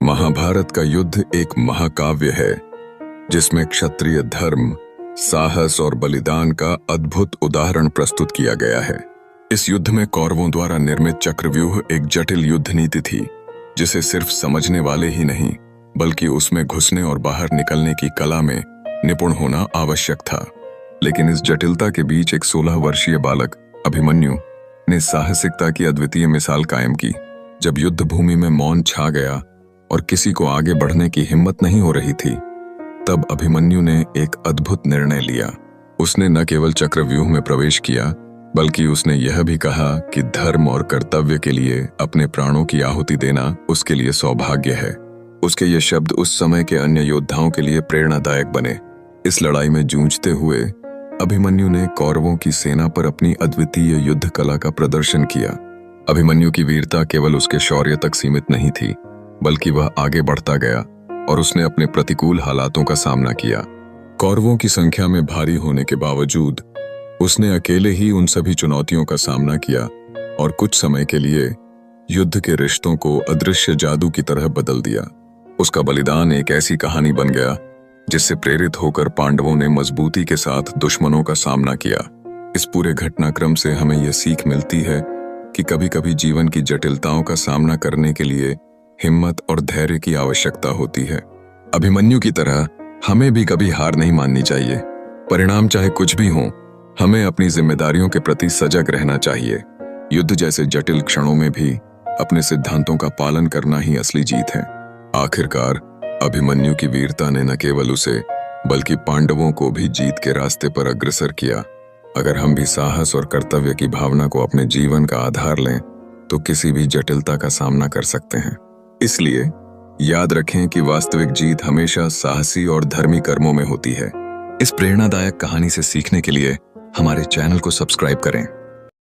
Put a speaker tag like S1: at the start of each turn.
S1: महाभारत का युद्ध एक महाकाव्य है जिसमें क्षत्रिय धर्म, साहस और बलिदान का अद्भुत उदाहरण प्रस्तुत किया गया है। इस युद्ध में कौरवों द्वारा निर्मित चक्रव्यूह एक जटिल युद्ध नीति थी जिसे सिर्फ समझने वाले ही नहीं बल्कि उसमें घुसने और बाहर निकलने की कला में निपुण होना आवश्यक था। लेकिन इस जटिलता के बीच एक 16 वर्षीय बालक अभिमन्यु ने साहसिकता की अद्वितीय मिसाल कायम की। जब युद्ध भूमि में मौन छा गया और किसी को आगे बढ़ने की हिम्मत नहीं हो रही थी, तब अभिमन्यु ने एक अद्भुत निर्णय लिया। उसने न केवल चक्रव्यूह में प्रवेश किया बल्कि उसने यह भी कहा कि धर्म और कर्तव्य के लिए अपने प्राणों की आहुति देना उसके लिए सौभाग्य है। उसके ये शब्द उस समय के अन्य योद्धाओं के लिए प्रेरणादायक बने। इस लड़ाई में जूझते हुए अभिमन्यु ने कौरवों की सेना पर अपनी अद्वितीय युद्ध कला का प्रदर्शन किया। अभिमन्यु की वीरता केवल उसके शौर्य तक सीमित नहीं थी बल्कि वह आगे बढ़ता गया और उसने अपने प्रतिकूल हालातों का सामना किया। कौरवों की संख्या में भारी होने के बावजूद उसने अकेले ही उन सभी चुनौतियों का सामना किया और कुछ समय के लिए युद्ध के रिश्तों को अदृश्य जादू की तरह बदल दिया। उसका बलिदान एक ऐसी कहानी बन गया जिससे प्रेरित होकर पांडवों ने मजबूती के साथ दुश्मनों का सामना किया। इस पूरे घटनाक्रम से हमें यह सीख मिलती है कि कभी-कभी जीवन की जटिलताओं का सामना करने के लिए हिम्मत और धैर्य की आवश्यकता होती है। अभिमन्यु की तरह हमें भी कभी हार नहीं माननी चाहिए। परिणाम चाहे कुछ भी हो, हमें अपनी जिम्मेदारियों के प्रति सजग रहना चाहिए। युद्ध जैसे जटिल क्षणों में भी अपने सिद्धांतों का पालन करना ही असली जीत है। आखिरकार अभिमन्यु की वीरता ने न केवल उसे बल्कि पांडवों को भी जीत के रास्ते पर अग्रसर किया। अगर हम भी साहस और कर्तव्य की भावना को अपने जीवन का आधार लें तो किसी भी जटिलता का सामना कर सकते हैं। इसलिए याद रखें कि वास्तविक जीत हमेशा साहसी और धर्मी कर्मों में होती है। इस प्रेरणादायक कहानी से सीखने के लिए हमारे चैनल को सब्सक्राइब करें।